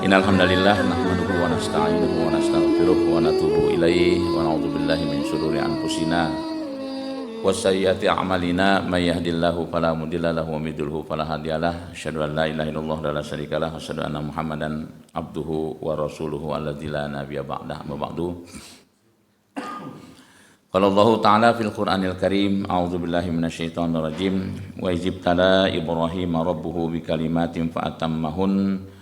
Innalhamdalillah nahmaduhu wa nasta'inuhu wa nastaghfiruh wa natubu ilaihi wa na'udzu billahi min syururi anfusina wa sayyiati a'malina may yahdihillahu fala mudilla lahu wa may yudlil fala hadiyalah asyhadu an la ilaha illallah wa la syarikalah asyhadu anna muhammadan abduhu wa rasuluhu alladzi la nabiyya ba'dah wa ba'du. Qala Allah ta'ala fil Qur'anil Karim a'udzu billahi minasyaitonir rajim wa izibtala ibrahima rabbuhu bikalimatin fa atammahun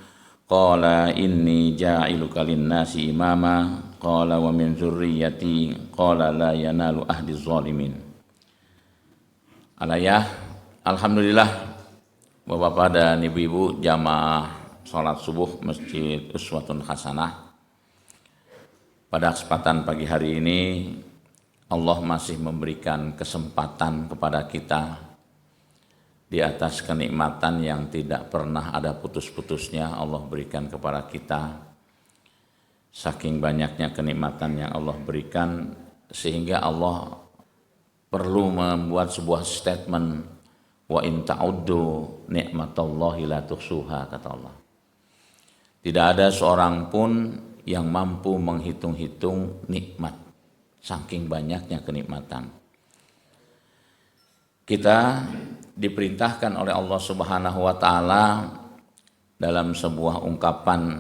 qala inni ja'iluka lin-nasi imama qala wa min dzurriyyati qala la yanalu ahdi zalimin. Alayah, alhamdulillah Bapak-bapak dan ibu-ibu jamaah salat subuh Masjid Uswatun Hasanah. Pada kesempatan pagi hari ini Allah masih memberikan kesempatan kepada kita di atas kenikmatan yang tidak pernah ada putus-putusnya Allah berikan kepada kita. Saking banyaknya kenikmatan yang Allah berikan sehingga Allah perlu membuat sebuah statement, wa in ta'uddu ni'matallahi la tuhsuha, kata Allah. Tidak ada seorang pun yang mampu menghitung-hitung nikmat, saking banyaknya kenikmatan. Kita diperintahkan oleh Allah Subhanahu wa taala dalam sebuah ungkapan,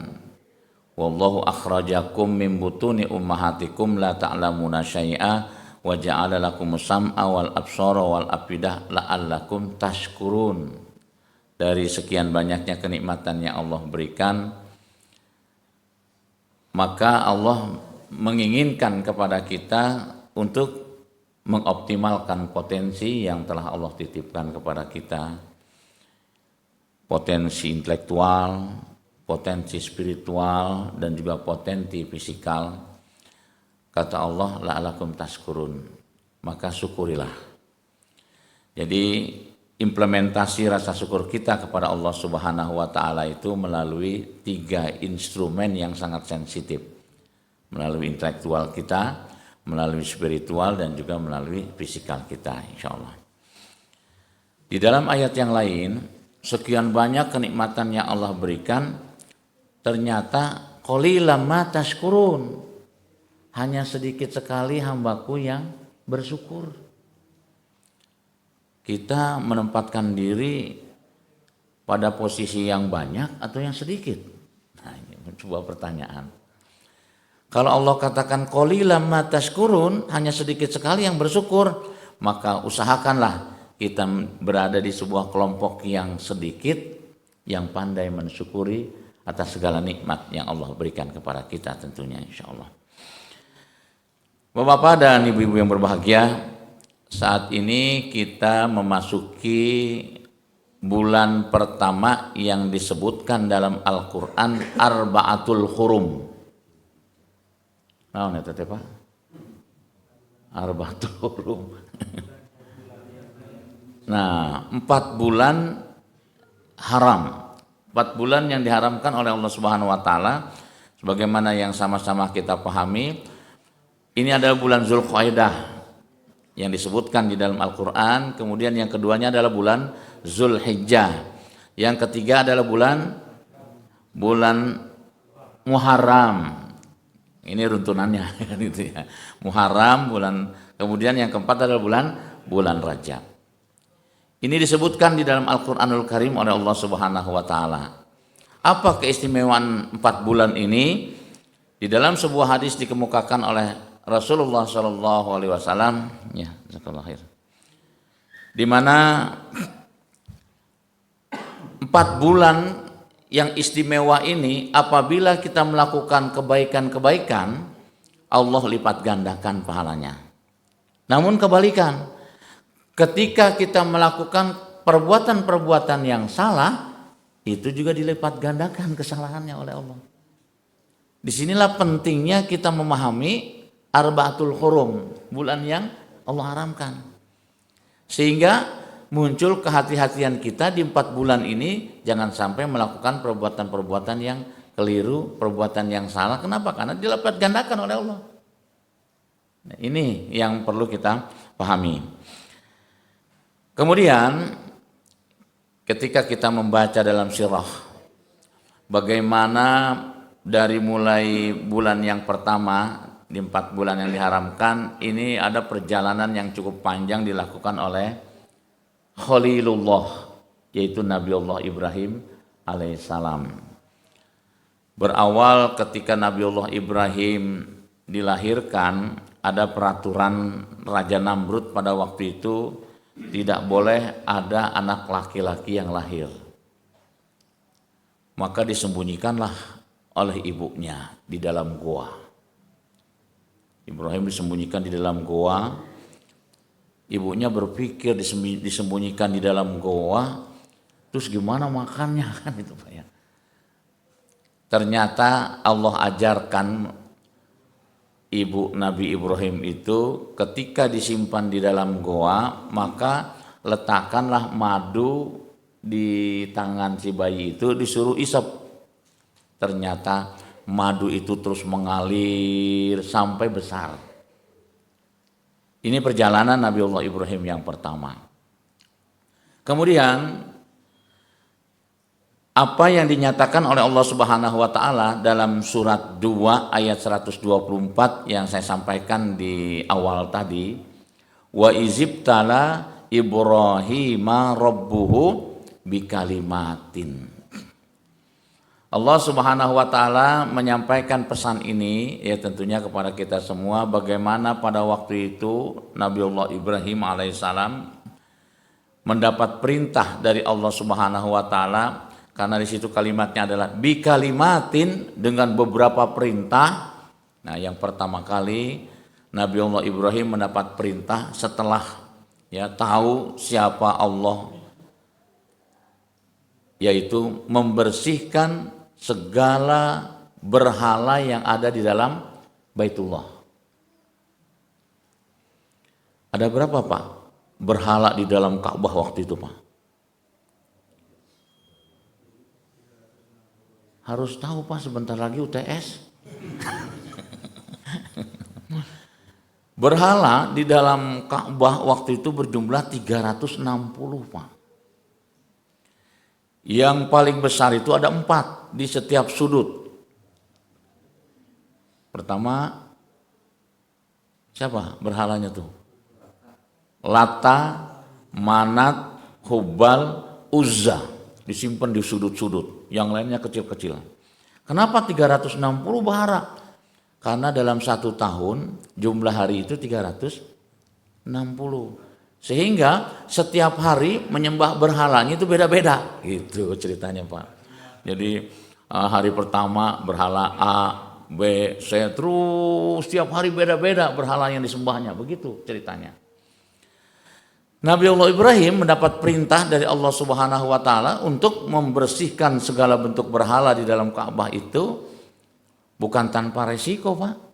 wallahu akhrajakum min butuni ummahatikum la ta'lamuna syai'a wa ja'ala lakumus sam'a wal absara wal afidah la'allakum tashkurun. Dari sekian banyaknya kenikmatan yang Allah berikan, maka Allah menginginkan kepada kita untuk mengoptimalkan potensi yang telah Allah titipkan kepada kita, potensi intelektual, potensi spiritual, dan juga potensi fisikal. Kata Allah, la'alakum tashkurun, maka syukurilah. Jadi implementasi rasa syukur kita kepada Allah Subhanahu wa taala itu melalui 3 instrumen yang sangat sensitif. Melalui intelektual kita, melalui spiritual, dan juga melalui fisikal kita, insya Allah. Di dalam ayat yang lain, sekian banyak kenikmatan yang Allah berikan, ternyata qalilan ma tashkurun, hanya sedikit sekali hambaku yang bersyukur. Kita menempatkan diri pada posisi yang banyak atau yang sedikit? Nah, ini sebuah pertanyaan. Kalau Allah katakan qalilan ma tashkurun, hanya sedikit sekali yang bersyukur, maka usahakanlah kita berada di sebuah kelompok yang sedikit, yang pandai mensyukuri atas segala nikmat yang Allah berikan kepada kita tentunya, insya Allah. Bapak-bapak dan ibu-ibu yang berbahagia, saat ini kita memasuki bulan pertama yang disebutkan dalam Al-Quran Arba'atul Hurum. Naon eta teh Pak? Arba'atul Hurum. Nah, 4 bulan haram. 4 bulan yang diharamkan oleh Allah Subhanahu wa taala, sebagaimana yang sama-sama kita pahami, ini adalah bulan Zulqa'dah yang disebutkan di dalam Al-Qur'an, kemudian yang keduanya adalah bulan Zulhijjah. Yang ketiga adalah bulan Muharram. Ini runtunannya gitu ya. Muharram, kemudian yang keempat adalah bulan Rajab. Ini disebutkan di dalam Al-Qur'anul Karim oleh Allah Subhanahu wa taala. Apa keistimewaan 4 bulan ini? Di dalam sebuah hadis dikemukakan oleh Rasulullah sallallahu alaihi wasallam, ya, jazakallahu khair. Di mana 4 bulan yang istimewa ini, apabila kita melakukan kebaikan-kebaikan, Allah lipat gandakan pahalanya. Namun kebalikan, ketika kita melakukan perbuatan-perbuatan yang salah, itu juga dilipat gandakan kesalahannya oleh Allah. Disinilah pentingnya kita memahami Arba'atul Hurum, bulan yang Allah haramkan. Sehingga muncul kehati-hatian kita di 4 bulan ini, jangan sampai melakukan perbuatan-perbuatan yang keliru, perbuatan yang salah. Kenapa? Karena dilipat gandakan oleh Allah. Nah, ini yang perlu kita pahami. Kemudian ketika kita membaca dalam sirah, bagaimana dari mulai bulan yang pertama di 4 bulan yang diharamkan, ini ada perjalanan yang cukup panjang dilakukan oleh Khalilullah, yaitu Nabiullah Ibrahim alaihissalam. Berawal ketika Nabiullah Ibrahim dilahirkan, ada peraturan Raja Namrud pada waktu itu, tidak boleh ada anak laki-laki yang lahir. Maka disembunyikanlah oleh ibunya di dalam goa. Ibrahim disembunyikan di dalam goa. Ibunya berpikir disembunyikan di dalam goa, terus gimana makannya kan itu Pak ya. Ternyata Allah ajarkan ibu Nabi Ibrahim itu ketika disimpan di dalam goa, maka letakkanlah madu di tangan si bayi itu, disuruh isap. Ternyata madu itu terus mengalir sampai besar. Ini perjalanan Nabiullah Ibrahim yang pertama. Kemudian apa yang dinyatakan oleh Allah Subhanahu wa taala dalam surat 2 ayat 124 yang saya sampaikan di awal tadi, wa izibtala Ibrahima rabbuhu bikalimatin. Allah Subhanahu wa taala menyampaikan pesan ini ya tentunya kepada kita semua, bagaimana pada waktu itu Nabiullah Ibrahim alaihissalam mendapat perintah dari Allah Subhanahu wa taala, karena di situ kalimatnya adalah bikalimatin, dengan beberapa perintah. Nah, yang pertama kali Nabiullah Ibrahim mendapat perintah setelah ya tahu siapa Allah, yaitu membersihkan segala berhala yang ada di dalam Baitullah. Ada berapa Pak berhala di dalam Ka'bah waktu itu Pak? Harus tahu Pak, sebentar lagi UTS. Berhala di dalam Ka'bah waktu itu berjumlah 360 Pak. Yang paling besar itu ada 4 di setiap sudut. Pertama, siapa berhalanya tuh? Lata, Manat, Hubal, Uzza, disimpan di sudut-sudut. Yang lainnya kecil-kecil. Kenapa 360 bahara? Karena dalam 1 tahun jumlah hari itu 360. Sehingga setiap hari menyembah berhalanya itu beda-beda. Gitu ceritanya Pak. Jadi hari pertama berhala A, B, C, terus setiap hari beda-beda berhala yang disembahnya. Begitu ceritanya. Nabiullah Ibrahim mendapat perintah dari Allah Subhanahu wa taala untuk membersihkan segala bentuk berhala di dalam Ka'bah itu bukan tanpa resiko Pak.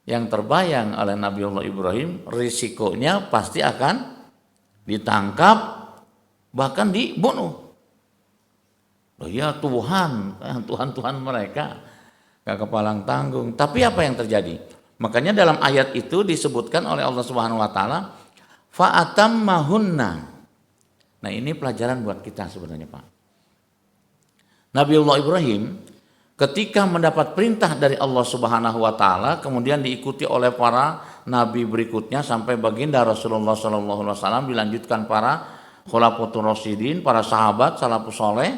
Yang terbayang oleh Nabiullah Ibrahim, risikonya pasti akan ditangkap, bahkan dibunuh. Oh ya Tuhan, Tuhan mereka gak kepalang tanggung. Tapi apa yang terjadi? Makanya dalam ayat itu disebutkan oleh Allah Subhanahu wa taala, fa'atammahunna. Nah, ini pelajaran buat kita sebenarnya Pak. Nabiullah Ibrahim ketika mendapat perintah dari Allah Subhanahu wa taala, kemudian diikuti oleh para nabi berikutnya sampai baginda Rasulullah sallallahu alaihi wasallam, dilanjutkan para khulafatur rasyidin, para sahabat salafus saleh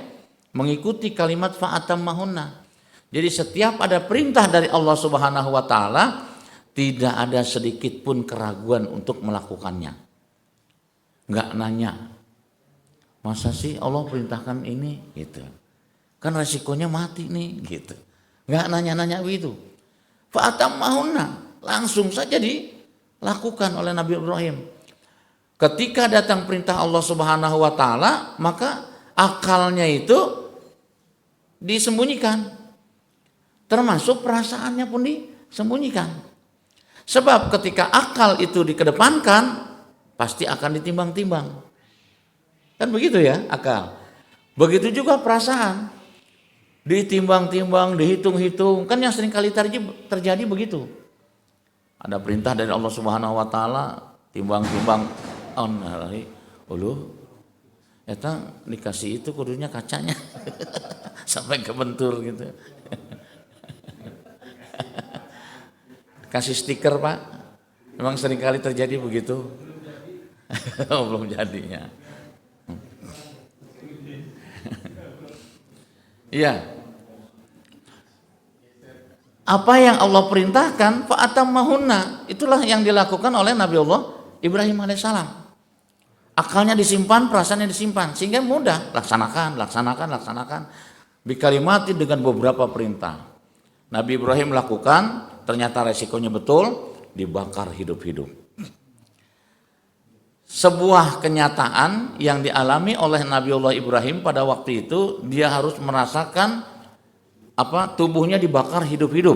mengikuti kalimat fa'atammahunna. Jadi setiap ada perintah dari Allah Subhanahu wa taala, tidak ada sedikit pun keraguan untuk melakukannya. Enggak nanya, masa sih Allah perintahkan ini gitu. kan resikonya mati nih gitu. Nggak nanya-nanya begitu. Fa'atammahunna, langsung saja dilakukan oleh Nabi Ibrahim. Ketika datang perintah Allah Subhanahu wa taala, maka akalnya itu disembunyikan. Termasuk perasaannya pun disembunyikan. Sebab ketika akal itu dikedepankan, pasti akan ditimbang-timbang. Kan begitu ya akal. Begitu juga perasaan. Ditimbang-timbang, dihitung-hitung. Kan yang sering kali terjadi begitu. Ada perintah dari Allah Subhanahu wa taala, timbang-timbang eta dikasih itu kudunya kacanya. Sampai kebentur gitu. Kasih stiker, Pak. Memang sering kali terjadi begitu. Belum jadinya. Iya. Apa yang Allah perintahkan, fa'atammahunna, itulah yang dilakukan oleh Nabi Allah Ibrahim alaihissalam. Akalnya disimpan, perasaannya disimpan, sehingga mudah laksanakan. Bikalimati dengan beberapa perintah. Nabi Ibrahim lakukan, ternyata resikonya betul, dibakar hidup-hidup. Sebuah kenyataan yang dialami oleh Nabiullah Ibrahim pada waktu itu, dia harus merasakan tubuhnya dibakar hidup-hidup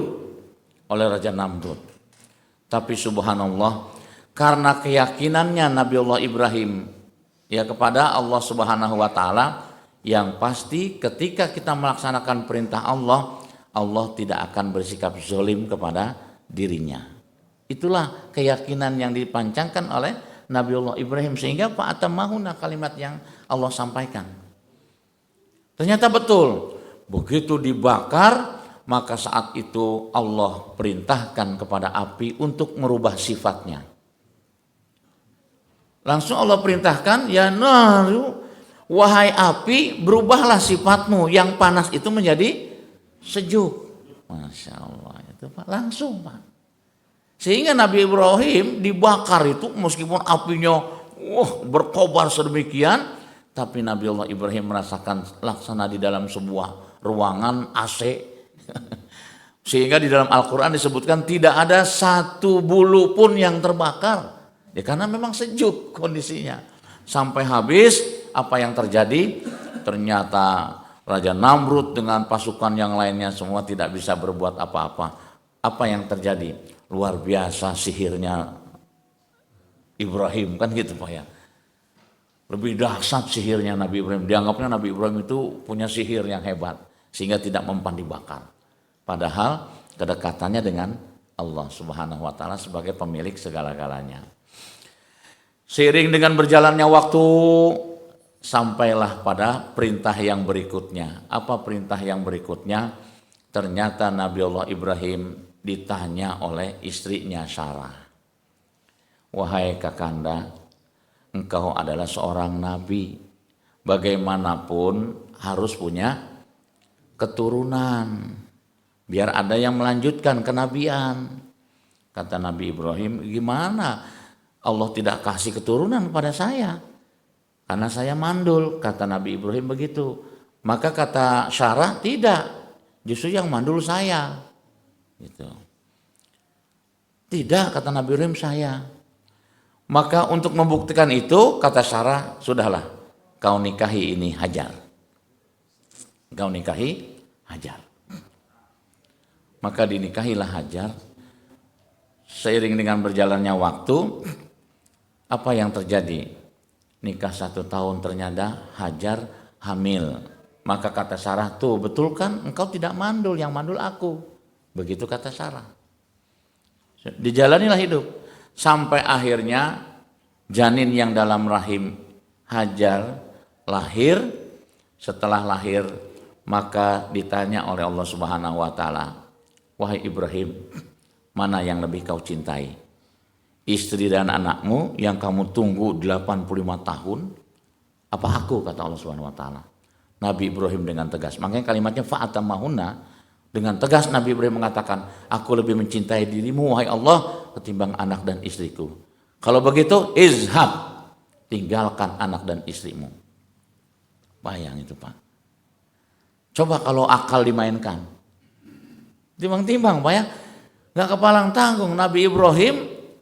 oleh Raja Namrud. Tapi subhanallah, karena keyakinannya Nabiullah Ibrahim ya kepada Allah Subhanahu wa taala, yang pasti ketika kita melaksanakan perintah Allah, Allah tidak akan bersikap zalim kepada dirinya. Itulah keyakinan yang dipancangkan oleh Nabiullah Ibrahim, sehingga fa'atammahunna, kalimat yang Allah sampaikan. Ternyata betul, begitu dibakar, maka saat itu Allah perintahkan kepada api untuk merubah sifatnya. Langsung Allah perintahkan, ya naru, wahai api, berubahlah sifatmu, yang panas itu menjadi sejuk. Masya Allah, itu Pak, langsung Pak. Sehingga Nabi Ibrahim dibakar itu, meskipun apinya berkobar sedemikian, tapi Nabi Allah Ibrahim merasakan laksana di dalam sebuah ruangan AC. Sehingga di dalam Al-Quran disebutkan tidak ada satu bulu pun yang terbakar. Ya karena memang sejuk kondisinya. Sampai habis, apa yang terjadi? Ternyata Raja Namrud dengan pasukan yang lainnya semua tidak bisa berbuat apa-apa. Apa yang terjadi? Luar biasa sihirnya Ibrahim, kan gitu Pak ya. Lebih dahsyat sihirnya Nabi Ibrahim. Dianggapnya Nabi Ibrahim itu punya sihir yang hebat, sehingga tidak mempan dibakar. Padahal kedekatannya dengan Allah Subhanahu wa taala sebagai pemilik segala-galanya. Seiring dengan berjalannya waktu, sampailah pada perintah yang berikutnya. Apa perintah yang berikutnya? Ternyata Nabi Allah Ibrahim ditanya oleh istrinya Sarah. Wahai kakanda, engkau adalah seorang nabi. Bagaimanapun harus punya keturunan, biar ada yang melanjutkan kenabian. Kata Nabi Ibrahim, gimana Allah tidak kasih keturunan pada saya? Karena saya mandul, kata Nabi Ibrahim begitu. Maka kata Sarah, tidak, justru yang mandul saya. Gitu. Tidak, kata Nabi Ibrahim, saya. Maka untuk membuktikan itu, kata Sarah, sudahlah, kau nikahi ini Hajar. Kau nikahi Hajar. Maka dinikahilah Hajar. Seiring dengan berjalannya waktu, apa yang terjadi? Nikah 1 tahun ternyata Hajar hamil. Maka kata Sarah, tuh betul kan engkau tidak mandul, yang mandul aku. Begitu kata Sarah. Dijalanilah hidup. Sampai akhirnya janin yang dalam rahim Hajar lahir. Setelah lahir maka ditanya oleh Allah Subhanahu wa taala, wahai Ibrahim, mana yang lebih kau cintai? Istri dan anakmu yang kamu tunggu 85 tahun? Apa aku, kata Allah Subhanahu wa taala. Nabi Ibrahim dengan tegas. Makanya kalimatnya fa'atammahunna. Dengan tegas Nabi Ibrahim mengatakan, aku lebih mencintai dirimu wahai Allah ketimbang anak dan istriku. Kalau begitu, izhab, tinggalkan anak dan istrimu. Bayang itu Pak. Coba kalau akal dimainkan. Timbang-timbang Pak ya. Gak kepalang tanggung Nabi Ibrahim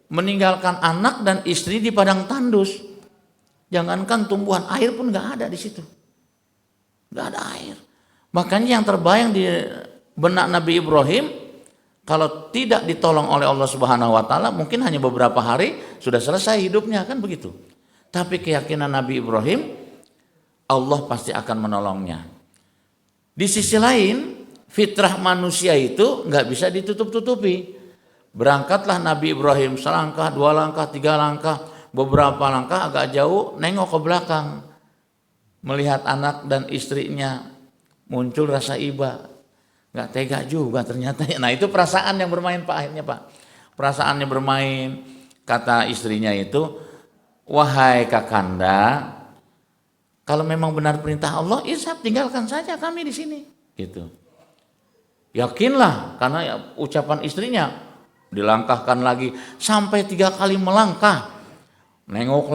meninggalkan anak dan istri di padang tandus. Jangankan tumbuhan air pun gak ada di situ. Gak ada air. Makanya yang terbayang di benak Nabi Ibrahim, kalau tidak ditolong oleh Allah Subhanahu wa taala, mungkin hanya beberapa hari sudah selesai hidupnya, kan begitu. Tapi keyakinan Nabi Ibrahim, Allah pasti akan menolongnya. Di sisi lain, fitrah manusia itu nggak bisa ditutup-tutupi. Berangkatlah Nabi Ibrahim selangkah, 2 langkah, 3 langkah, beberapa langkah agak jauh, nengok ke belakang. Melihat anak dan istrinya, muncul rasa iba. Nggak tega juga ternyata. Nah itu perasaan yang bermain Pak akhirnya Pak. Perasaannya bermain. Kata istrinya itu, wahai kakanda, kalau memang benar perintah Allah, Ishak tinggalkan saja kami di sini. Gitu. Yakinlah karena ucapan istrinya dilangkahkan lagi sampai 3 kali melangkah. Nengok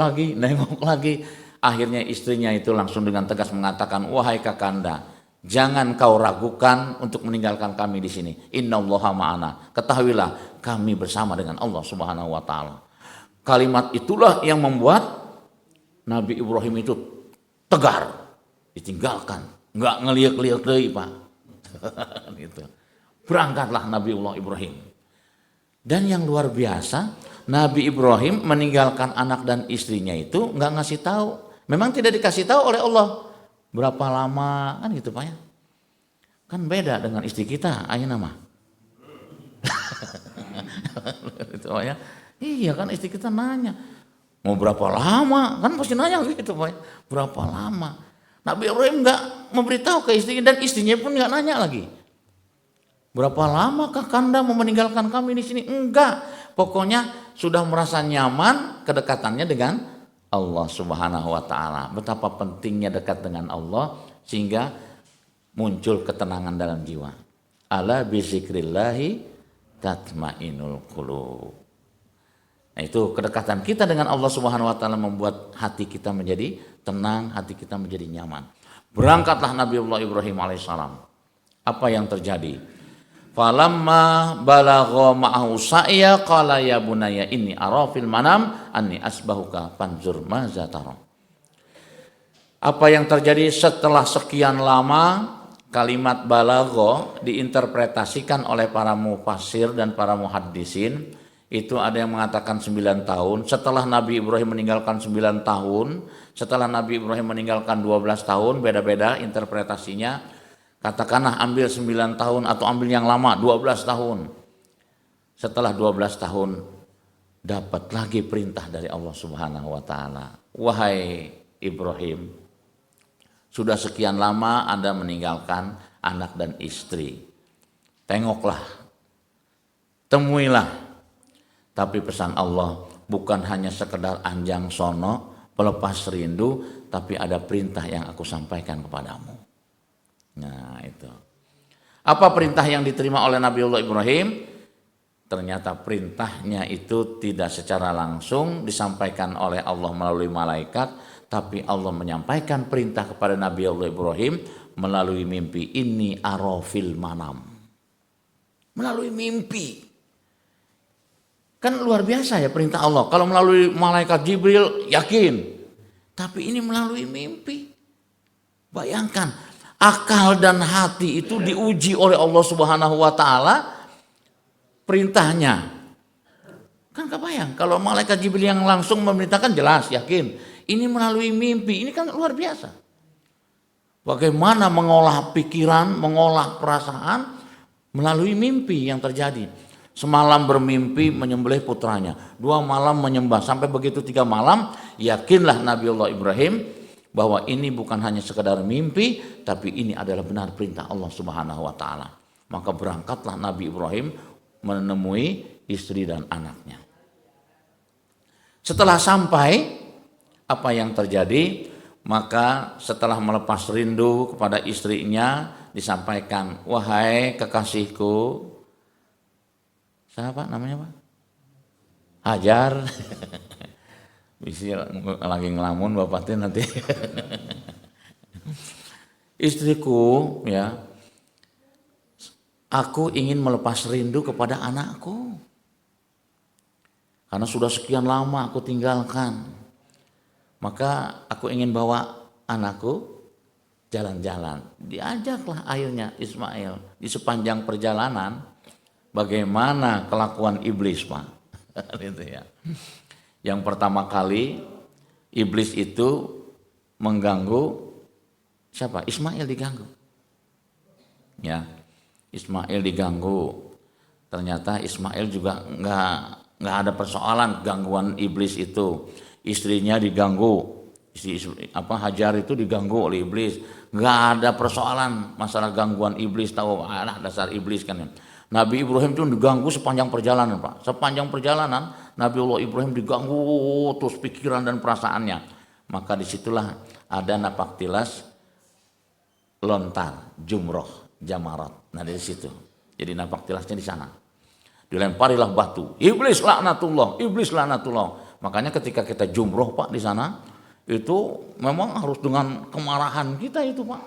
lagi. Akhirnya istrinya itu langsung dengan tegas mengatakan, wahai kakanda, jangan kau ragukan untuk meninggalkan kami di sini. Innallaha ma'ana. Ketahuilah kami bersama dengan Allah Subhanahu wa taala. Kalimat itulah yang membuat Nabi Ibrahim itu tegar, ditinggalkan, enggak ngeliak-liak deui Pak. Gitu. Berangkatlah Nabiullah Ibrahim. Dan yang luar biasa, Nabi Ibrahim meninggalkan anak dan istrinya itu enggak ngasih tahu. Memang tidak dikasih tahu oleh Allah. Berapa lama kan gitu Pak ya. Kan beda dengan istri kita, ayeuna mah. Itu Pak ya. Iya kan istri kita nanya, mau berapa lama? Kan pasti nanya gitu Pak ya. Berapa lama? Nabi Ibrahim enggak memberitahu ke istrinya dan istrinya pun enggak nanya lagi. Berapa lama kakanda mau meninggalkan kami di sini? Enggak. Pokoknya sudah merasa nyaman kedekatannya dengan Allah Subhanahu wa taala. Betapa pentingnya dekat dengan Allah sehingga muncul ketenangan dalam jiwa. Ala bizikrillahi tatmainul qulub. Nah, itu kedekatan kita dengan Allah Subhanahu wa taala membuat hati kita menjadi tenang, hati kita menjadi nyaman. Berangkatlah Nabiullah Ibrahim alaihissalam. Apa yang terjadi? Falamma balagha ma'ahu sa'ya qala ya bunayya inni ara fil manam anni asbahuka fanzur maza tara. Apa yang terjadi setelah sekian lama? Kalimat balagha diinterpretasikan oleh para mufassir dan para muhaddisin. Itu ada yang mengatakan 9 tahun. Setelah Nabi Ibrahim meninggalkan 9 tahun, setelah Nabi Ibrahim meninggalkan 12 tahun, beda-beda interpretasinya. Katakanlah ambil 9 tahun atau ambil yang lama 12 tahun. Setelah 12 tahun dapat lagi perintah dari Allah Subhanahu wa taala. Wahai Ibrahim, sudah sekian lama Anda meninggalkan anak dan istri. Tengoklah, temuilah. Tapi pesan Allah bukan hanya sekedar anjang sono, pelepas rindu, tapi ada perintah yang aku sampaikan kepadamu. Nah itu. Apa perintah yang diterima oleh Nabiullah Ibrahim? Ternyata perintahnya itu tidak secara langsung disampaikan oleh Allah melalui malaikat, tapi Allah menyampaikan perintah kepada Nabiullah Ibrahim melalui mimpi. Inni arafil manam. Melalui mimpi. Kan luar biasa ya perintah Allah. Kalau melalui malaikat Jibril yakin. Tapi ini melalui mimpi. Bayangkan, akal dan hati itu diuji oleh Allah Subhanahu wa taala perintahnya. Kan kebayang kalau malaikat Jibril yang langsung memerintahkan jelas yakin. Ini melalui mimpi. Ini kan luar biasa. Bagaimana mengolah pikiran, mengolah perasaan melalui mimpi yang terjadi. Semalam bermimpi menyembelih putranya, 2 malam menyembah, sampai begitu 3 malam, yakinlah Nabiullah Ibrahim bahwa ini bukan hanya sekedar mimpi, tapi ini adalah benar perintah Allah Subhanahu wa taala. Maka berangkatlah Nabi Ibrahim menemui istri dan anaknya. Setelah sampai, apa yang terjadi? Maka setelah melepas rindu kepada istrinya, disampaikan, wahai kekasihku, siapa namanya Pak? Hajar. Bisa lagi ngelamun bapaknya nanti. Istriku, ya, aku ingin melepas rindu kepada anakku. Karena sudah sekian lama aku tinggalkan. Maka aku ingin bawa anakku jalan-jalan. Diajaklah akhirnya Ismail di sepanjang perjalanan. Bagaimana kelakuan iblis, Pak? Gitu ya. Yang pertama kali iblis itu mengganggu siapa? Ismail diganggu. Ya, Ismail diganggu. Ternyata Ismail juga nggak ada persoalan gangguan iblis itu. Istrinya diganggu. Hajar itu diganggu oleh iblis. Nggak ada persoalan masalah gangguan iblis. Tahu dasar iblis kan ya. Nabi Ibrahim itu diganggu sepanjang perjalanan, Pak. Sepanjang perjalanan Nabi Allah Ibrahim diganggu terus pikiran dan perasaannya. Maka disitulah ada napaktilas lontar, jumroh, jamarat. Nah dari situ. Jadi napaktilasnya di sana. Dilemparilah batu. Iblis laknatullah, iblis laknatullah. Makanya ketika kita jumroh, Pak, di sana itu memang harus dengan kemarahan kita itu, Pak.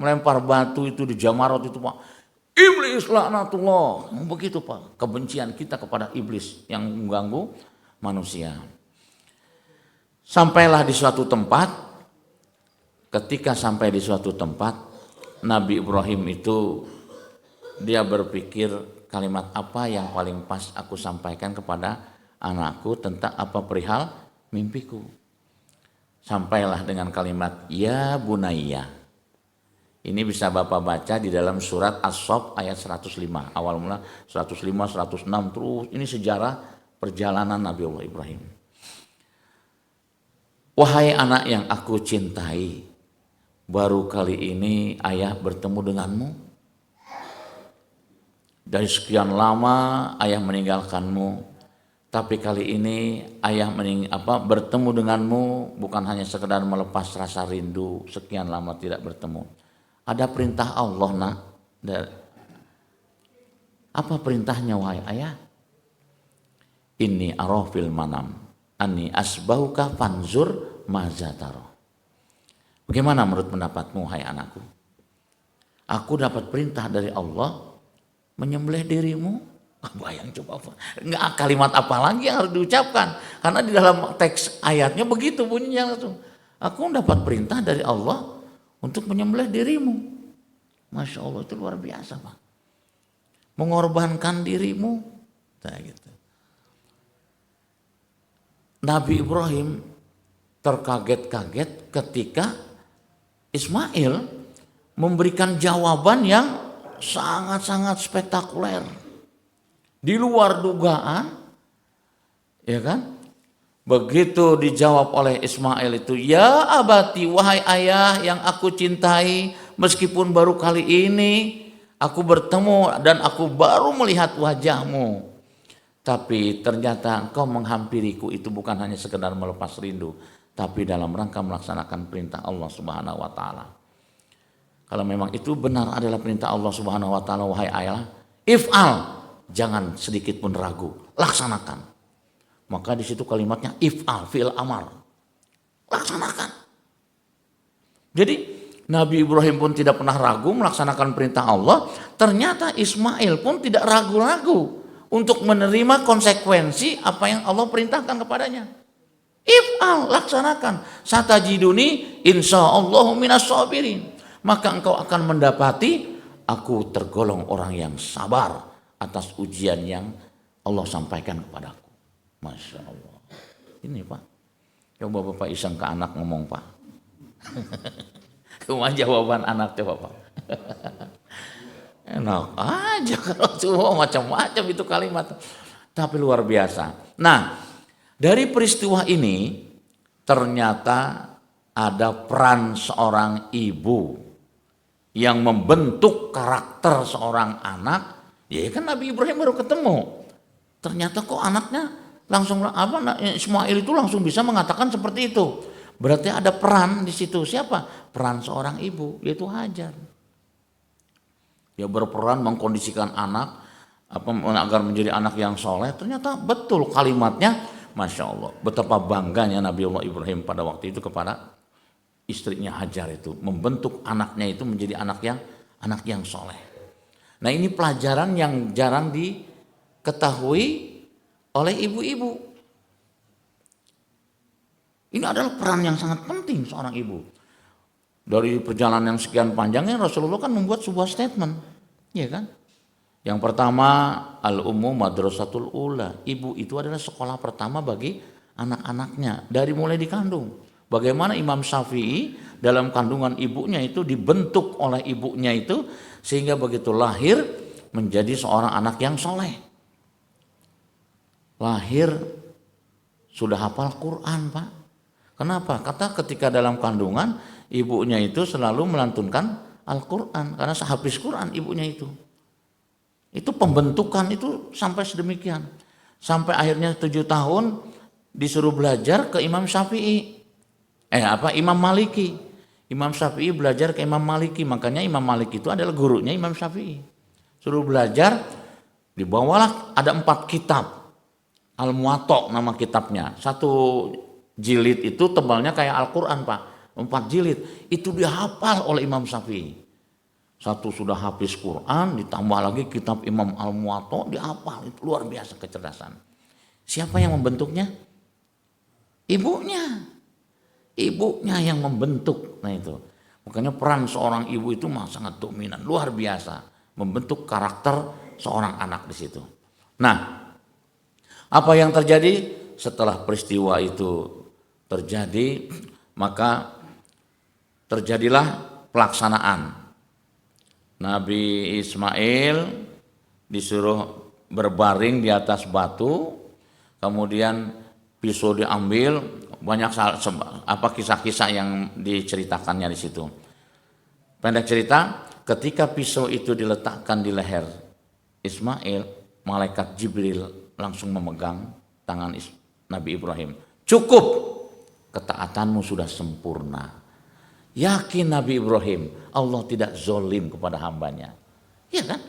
Melempar batu itu di jamarat itu, Pak. Iblis laknatullah. Begitu, Pak. Kebencian kita kepada iblis yang mengganggu manusia. Sampailah di suatu tempat. Ketika sampai di suatu tempat, Nabi Ibrahim itu dia berpikir kalimat apa yang paling pas aku sampaikan kepada anakku tentang apa perihal mimpiku. Sampailah dengan kalimat ya bunayya. Ini bisa Bapak baca di dalam surat As-Saff ayat 105. Awal mula 105, 106 terus. Ini sejarah perjalanan Nabi Allah Ibrahim. Wahai anak yang aku cintai, baru kali ini ayah bertemu denganmu. Dari sekian lama ayah meninggalkanmu. Tapi kali ini ayah bertemu denganmu bukan hanya sekedar melepas rasa rindu sekian lama tidak bertemu. Ada perintah Allah, nak. Apa perintahnya, wahai ayah? Inni ara fil manam anni asbahuka fanzur maza tara. Bagaimana menurut pendapatmu, hai anakku? Aku dapat perintah dari Allah menyembelih dirimu. Bayang coba, nggak kalimat apa lagi yang harus diucapkan? Karena di dalam teks ayatnya begitu bunyinya langsung. Aku dapat perintah dari Allah untuk menyembelih dirimu. Masya Allah, itu luar biasa, Pak. Mengorbankan dirimu. Nah, gitu. Nabi Ibrahim terkaget-kaget ketika Ismail memberikan jawaban yang sangat-sangat spektakuler. Di luar dugaan, ya kan? Begitu dijawab oleh Ismail itu, ya abati, wahai ayah yang aku cintai, meskipun baru kali ini aku bertemu dan aku baru melihat wajahmu. Tapi ternyata engkau menghampiriku itu bukan hanya sekedar melepas rindu, tapi dalam rangka melaksanakan perintah Allah Subhanahu wa taala. Kalau memang itu benar adalah perintah Allah Subhanahu wa taala, wahai ayah, if'al, jangan sedikit pun ragu, laksanakan. Maka di situ kalimatnya if'al, fi'il amar. Laksanakan. Jadi Nabi Ibrahim pun tidak pernah ragu melaksanakan perintah Allah. Ternyata Ismail pun tidak ragu-ragu untuk menerima konsekuensi apa yang Allah perintahkan kepadanya. If'al, laksanakan. Satajiduni insyaallahu minas sabirin. Maka engkau akan mendapati aku tergolong orang yang sabar atas ujian yang Allah sampaikan kepadaku. Masya Allah. Ini, Pak. Coba Bapak iseng ke anak ngomong, Pak. Cuma jawaban anak coba, Pak. Enak aja kalau cuma macam-macam itu kalimat. Tapi luar biasa. Nah, dari peristiwa ini ternyata ada peran seorang ibu yang membentuk karakter seorang anak. Ya kan Nabi Ibrahim baru ketemu. Ternyata kok anaknya langsung Ismail itu langsung bisa mengatakan seperti itu. Berarti ada peran di situ. Siapa? Peran seorang ibu, yaitu Hajar. Dia berperan mengkondisikan anak agar menjadi anak yang soleh. Ternyata betul kalimatnya, Masya Allah. Betapa bangganya Nabi Allah Ibrahim pada waktu itu kepada istrinya Hajar itu, membentuk anaknya itu menjadi anak yang soleh. Nah ini pelajaran yang jarang diketahui oleh ibu-ibu. Ini adalah peran yang sangat penting seorang ibu. Dari perjalanan yang sekian panjangnya Rasulullah kan membuat sebuah statement, ya kan? Yang pertama, al-ummu madrasatul ula. Ibu itu adalah sekolah pertama bagi anak-anaknya dari mulai dikandung. Bagaimana Imam Syafi'i dalam kandungan ibunya itu dibentuk oleh ibunya itu sehingga begitu lahir menjadi seorang anak yang soleh. Lahir sudah hafal Quran, Pak. Kenapa? Kata ketika dalam kandungan ibunya itu selalu melantunkan Al-Quran karena sehabis Quran ibunya itu. Itu pembentukan itu sampai sedemikian. Sampai akhirnya 7 tahun disuruh belajar ke Imam Syafi'i. Imam Maliki. Imam Syafi'i belajar ke Imam Maliki. Makanya Imam Maliki itu adalah gurunya Imam Syafi'i. Suruh belajar, dibawalah ada 4 kitab. Al-Muwatta nama kitabnya. 1 jilid itu tebalnya kayak Al-Quran, Pak. 4 jilid. Itu dihafal oleh Imam Syafi'i. 1 sudah habis Quran, ditambah lagi kitab Imam Al-Muwatta, dihafal. Itu luar biasa kecerdasan. Siapa yang membentuknya? Ibunya. Ibunya yang membentuk. Nah itu. Makanya peran seorang ibu itu sangat dominan, luar biasa. Membentuk karakter seorang anak di situ. Nah, apa yang terjadi setelah peristiwa itu terjadi, maka terjadilah pelaksanaan. Nabi Ismail disuruh berbaring di atas batu, kemudian pisau diambil, banyak kisah-kisah yang diceritakannya di situ. Pendek cerita, ketika pisau itu diletakkan di leher Ismail, malaikat Jibril langsung memegang tangan Nabi Ibrahim. Cukup, ketaatanmu sudah sempurna. Yakin Nabi Ibrahim, Allah tidak zolim kepada hambanya. Iya kan?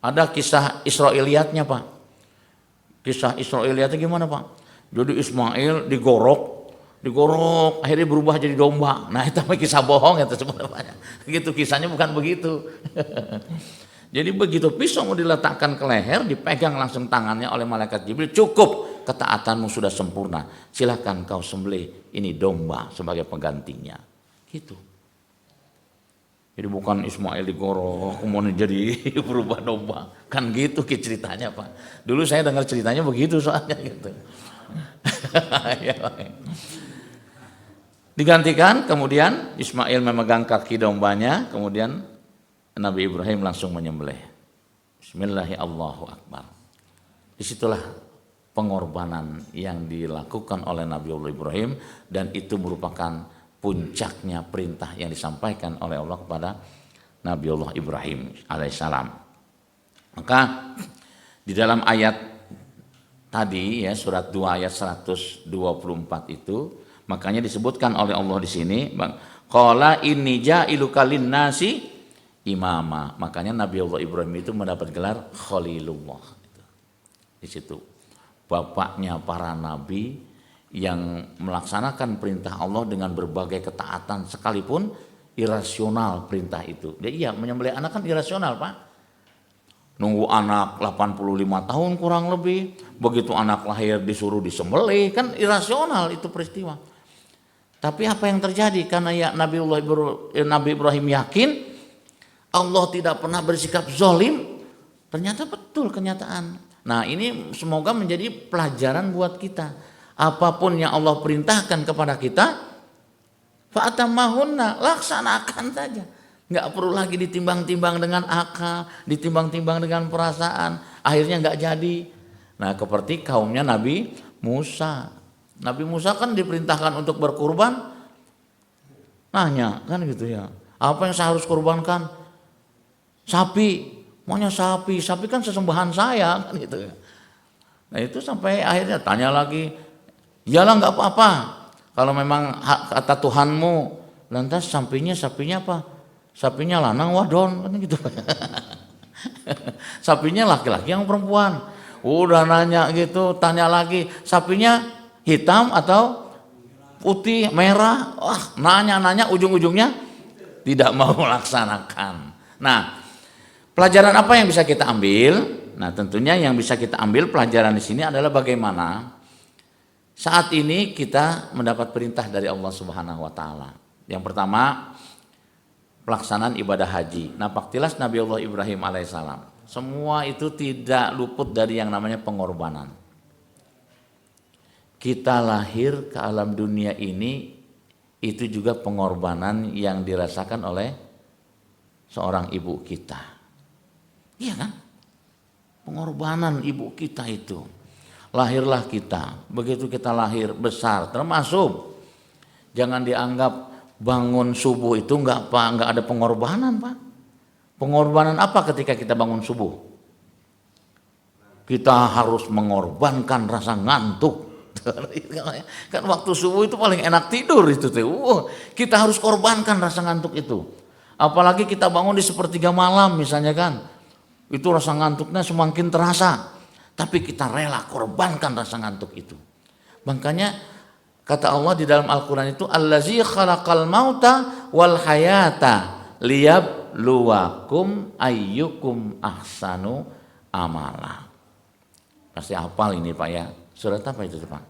Ada kisah Israiliyatnya, Pak. Kisah Israiliyatnya gimana, Pak? Jadi Ismail digorok, akhirnya berubah jadi domba. Nah itu kisah bohong itu sebenarnya. Gitu kisahnya bukan begitu. Jadi begitu pisau mau diletakkan ke leher, dipegang langsung tangannya oleh malaikat Jibril. Cukup, ketaatanmu sudah sempurna. Silakan kau sembelih ini domba sebagai penggantinya. Gitu. Jadi bukan Ismail digorok, kemudian jadi berubah domba. Kan gitu ceritanya, Pak. Dulu saya dengar ceritanya begitu soalnya gitu. Digantikan, kemudian Ismail memegang kaki dombanya, kemudian Nabi Ibrahim langsung menyembelih. Bismillahirrahmanirrahim. Disitulah pengorbanan yang dilakukan oleh Nabiullah Ibrahim, dan itu merupakan puncaknya perintah yang disampaikan oleh Allah kepada Nabiullah Ibrahim alaihissalam. Maka di dalam ayat tadi ya, surat 2 ayat 124 itu, makanya disebutkan oleh Allah di sini, qala inni ja'iluka linnasi imama. Makanya Nabiullah Ibrahim itu mendapat gelar Khalilullah. Di situ bapaknya para nabi yang melaksanakan perintah Allah dengan berbagai ketaatan sekalipun irasional perintah itu. Dia menyembelih anak kan irasional, Pak. Nunggu anak 85 tahun kurang lebih, begitu anak lahir disuruh disembelih, kan irasional itu peristiwa. Tapi apa yang terjadi? Karena Nabi Ibrahim yakin Allah tidak pernah bersikap zalim, ternyata betul kenyataan. Nah ini semoga menjadi pelajaran buat kita. Apapun yang Allah perintahkan kepada kita, fa'atammahunna, laksanakan saja. Nggak perlu lagi ditimbang-timbang dengan akal, ditimbang-timbang dengan perasaan, akhirnya nggak jadi. Nah seperti kaumnya Nabi Musa. Nabi Musa kan diperintahkan untuk berkurban, nanya kan gitu ya, apa yang saya harus kurbankan? Sapi, maunya sapi kan sesembahan saya kan gitu ya. Nah itu sampai akhirnya tanya lagi, iyalah nggak apa-apa kalau memang kata Tuhanmu. Lantas sapinya apa? Sapinya lanang wadon kan gitu. Sapinya laki-laki yang perempuan. Udah nanya gitu, tanya lagi, sapinya hitam atau putih, merah, nanya-nanya ujung-ujungnya tidak mau melaksanakan. Nah, pelajaran apa yang bisa kita ambil? Nah, tentunya yang bisa kita ambil pelajaran di sini adalah bagaimana saat ini kita mendapat perintah dari Allah Subhanahu wa taala. Yang pertama, pelaksanaan ibadah haji. Nah, paktilas Nabi Allah Ibrahim alaihissalam. Semua itu tidak luput dari yang namanya pengorbanan. Kita lahir ke alam dunia ini itu juga pengorbanan yang dirasakan oleh seorang ibu kita. Iya kan? Pengorbanan ibu kita itu. Lahirlah kita, begitu kita lahir besar, termasuk jangan dianggap bangun subuh itu enggak ada pengorbanan, Pak. Pengorbanan apa ketika kita bangun subuh? Kita harus mengorbankan rasa ngantuk. Kan waktu subuh itu paling enak tidur itu tuh. Kita harus korbankan rasa ngantuk itu. Apalagi kita bangun di sepertiga malam misalnya kan. Itu rasa ngantuknya semakin terasa. Tapi kita rela korbankan rasa ngantuk itu. Makanya kata Allah di dalam Al-Quran itu allazi khalaqal mauta wal hayata liyabluwakum ayyukum ahsanu amala. Pasti hafal ini Pak ya. Surat apa itu Pak?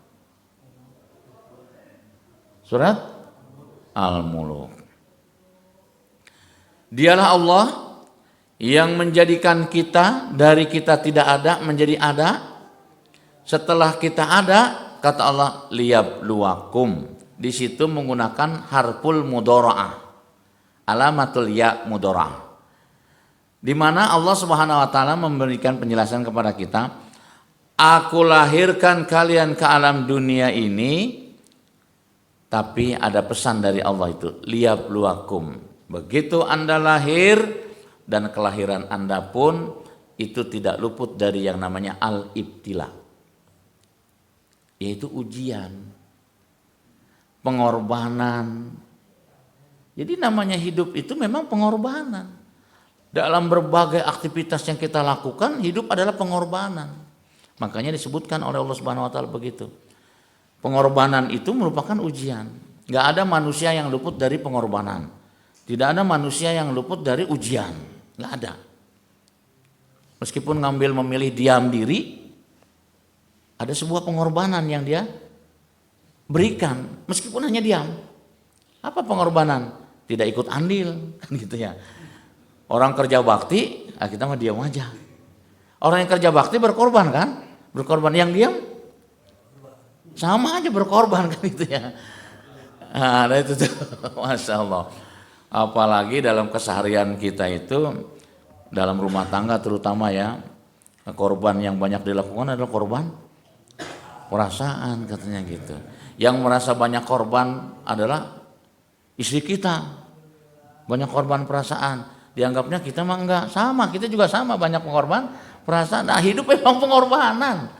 Surat Al-Muluk. Dialah Allah yang menjadikan kita dari kita tidak ada menjadi ada. Setelah kita ada, kata Allah liyabluwakum. Di situ menggunakan harful mudharaah. Alamatul ya mudharaah. Di mana Allah Subhanahu wa taala memberikan penjelasan kepada kita, aku lahirkan kalian ke alam dunia ini, tapi ada pesan dari Allah itu, liyabluwakum. Begitu Anda lahir dan kelahiran Anda pun itu tidak luput dari yang namanya al-ibtila, yaitu ujian, pengorbanan. Jadi namanya hidup itu memang pengorbanan. Dalam berbagai aktivitas yang kita lakukan, hidup adalah pengorbanan. Makanya disebutkan oleh Allah Subhanahu wa taala begitu. Pengorbanan itu merupakan ujian. Gak ada manusia yang luput dari pengorbanan. Tidak ada manusia yang luput dari ujian. Gak ada. Meskipun memilih diam diri, ada sebuah pengorbanan yang dia berikan. Meskipun hanya diam. Apa pengorbanan? Tidak ikut andil. Gitu ya. Orang kerja bakti, kita mah diam aja. Orang yang kerja bakti berkorban kan? Berkorban. Yang diam sama aja berkorban kan gitu ya. Nah itu tuh, Masya Allah. Apalagi dalam keseharian kita itu, dalam rumah tangga terutama ya, korban yang banyak dilakukan adalah korban perasaan katanya gitu. Yang merasa banyak korban adalah istri kita. Banyak korban perasaan. Dianggapnya kita mah enggak, sama, kita juga sama banyak pengorban perasaan. Nah hidup memang pengorbanan.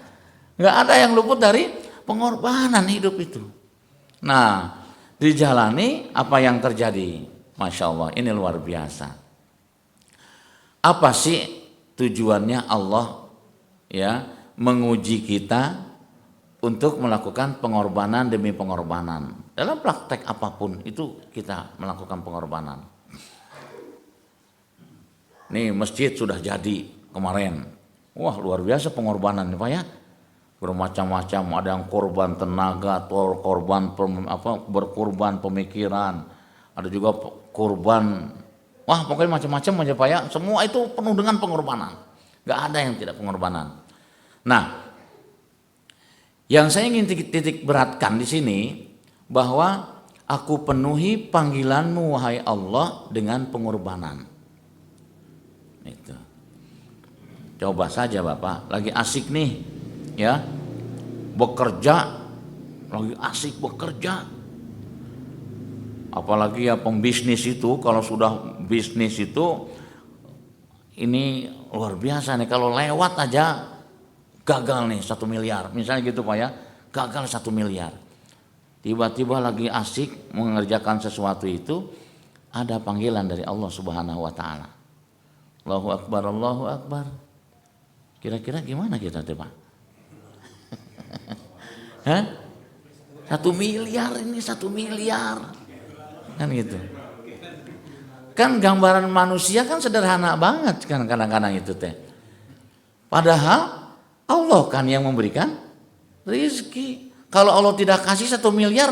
Enggak ada yang luput dari pengorbanan hidup itu. Nah dijalani apa yang terjadi. Masya Allah, ini luar biasa. Apa sih tujuannya Allah ya menguji kita untuk melakukan pengorbanan demi pengorbanan? Dalam praktek apapun itu kita melakukan pengorbanan. Nih masjid sudah jadi kemarin. Wah luar biasa pengorbanan nih Pak ya. Bermacam-macam, ada yang korban tenaga, berkorban pemikiran, ada juga korban, wah pokoknya macam-macam aja Pak ya. Semua itu penuh dengan pengorbanan. Gak ada yang tidak pengorbanan. Nah, yang saya ingin titik beratkan di sini bahwa aku penuhi panggilanmu wahai Allah dengan pengorbanan. Itu. Coba saja Bapak, lagi asik nih, ya, bekerja, lagi asik bekerja. Apalagi ya pembisnis itu, kalau sudah bisnis itu ini luar biasa nih, kalau lewat aja gagal nih 1 miliar misalnya gitu Pak ya, gagal 1 miliar. Tiba-tiba lagi asik mengerjakan sesuatu itu, ada panggilan dari Allah Subhanahu wa taala. Allahu Akbar, Allahu Akbar. Kira-kira gimana kita tuh Pak? Hah? 1 miliar ini 1 miliar. Kan gitu. Kan gambaran manusia kan sederhana banget kan kadang-kadang itu teh. Padahal Allah kan yang memberikan rezeki. Kalau Allah tidak kasih 1 miliar